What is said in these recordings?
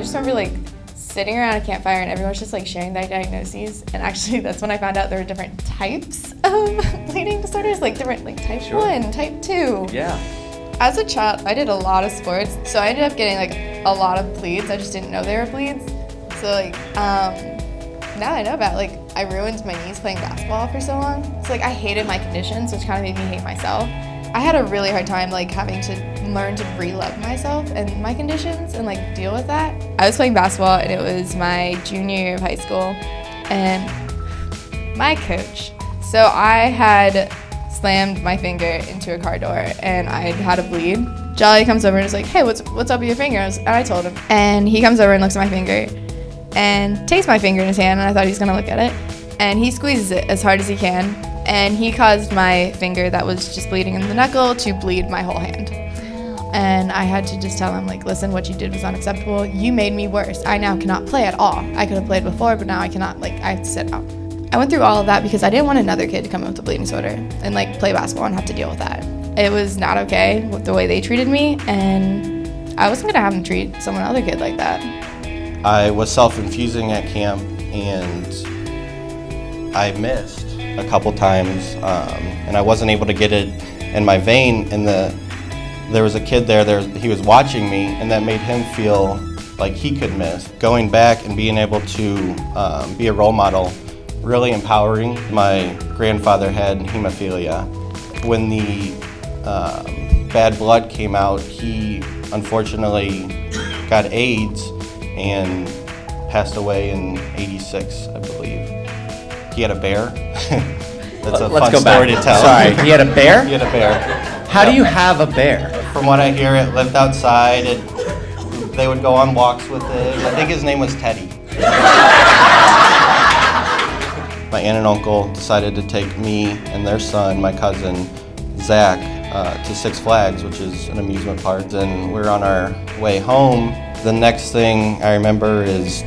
just remember like sitting around a campfire and everyone's just like sharing their diagnoses. And actually that's when I found out there were different types of bleeding disorders, like different like type 1, type 2. Yeah. As a child, I did a lot of sports, so I ended up getting like a lot of bleeds. I just didn't know they were bleeds. So like, now I know about like, I ruined my knees playing basketball for so long. So like, I hated my conditions, which kind of made me hate myself. I had a really hard time like having to learn to re-love myself and my conditions and like deal with that. I was playing basketball and it was my junior year of high school, and my coach. So I had slammed my finger into a car door and I had a bleed. Jolly comes over and is like, hey, what's up with your finger? And I told him. And he comes over and looks at my finger and takes my finger in his hand, and I thought he was gonna look at it. And he squeezes it as hard as he can. And he caused my finger that was just bleeding in the knuckle to bleed my whole hand. And I had to just tell him, like, listen, what you did was unacceptable. You made me worse. I now cannot play at all. I could have played before, but now I cannot, like, I have to sit out. I went through all of that because I didn't want another kid to come in with a bleeding disorder and like play basketball and have to deal with that. It was not okay with the way they treated me, and I wasn't gonna have them treat some other kid like that. I was self-infusing at camp and I missed a couple times, and I wasn't able to get it in my vein. And there was a kid there, he was watching me, and that made him feel like he could miss. Going back and being able to be a role model, really empowering. My grandfather had hemophilia. When the bad blood came out, he unfortunately got AIDS and passed away in '86, I believe. He had a bear. That's a fun story to tell. Sorry, he had a bear? He had a bear. How do you have a bear? From what I hear, it lived outside. They would go on walks with it. I think his name was Teddy. My aunt and uncle decided to take me and their son, my cousin, Zach, to Six Flags, which is an amusement park. And we're on our way home. The next thing I remember is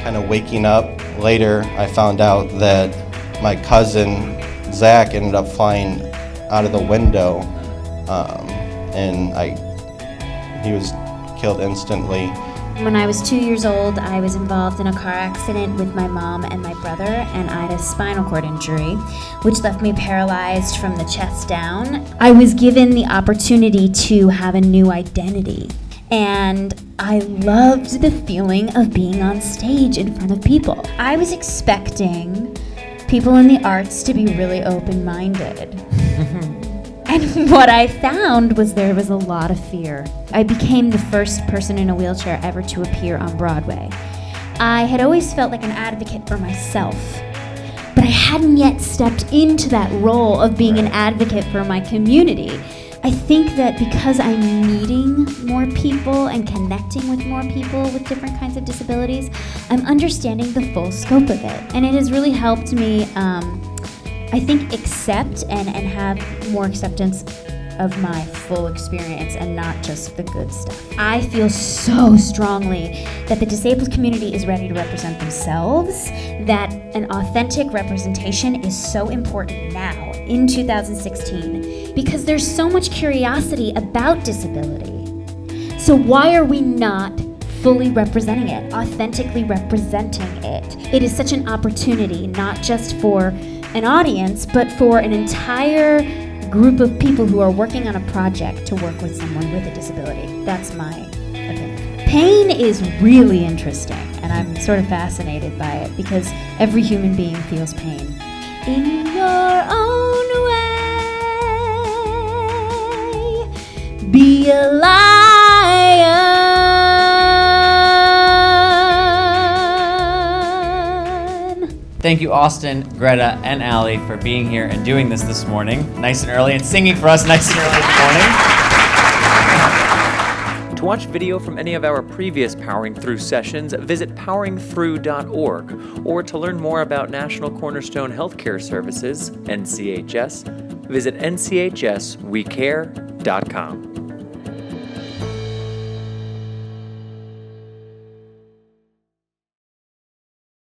kind of waking up. Later, I found out that my cousin, Zach, ended up flying out of the window, and he was killed instantly. When I was 2 years old, I was involved in a car accident with my mom and my brother, and I had a spinal cord injury, which left me paralyzed from the chest down. I was given the opportunity to have a new identity, and I loved the feeling of being on stage in front of people. I was expecting people in the arts to be really open-minded. And what I found was there was a lot of fear. I became the first person in a wheelchair ever to appear on Broadway. I had always felt like an advocate for myself, but I hadn't yet stepped into that role of being an advocate for my community. I think that because I'm meeting more people and connecting with more people with different kinds of disabilities, I'm understanding the full scope of it. And it has really helped me I think accept and have more acceptance of my full experience and not just the good stuff. I feel so strongly that the disabled community is ready to represent themselves, that an authentic representation is so important now in 2016 because there's so much curiosity about disability. So why are we not fully representing it, authentically representing it? It is such an opportunity, not just for an audience, but for an entire group of people who are working on a project to work with someone with a disability. That's my opinion. Pain is really interesting, and I'm sort of fascinated by it because every human being feels pain. In your own way, be a lion. Thank you, Austin, Greta, and Allie for being here and doing this morning, nice and early, and singing for us nice and early in the morning. To watch video from any of our previous Powering Through sessions, visit poweringthrough.org, or to learn more about National Cornerstone Healthcare Services, NCHS, visit nchswecare.com.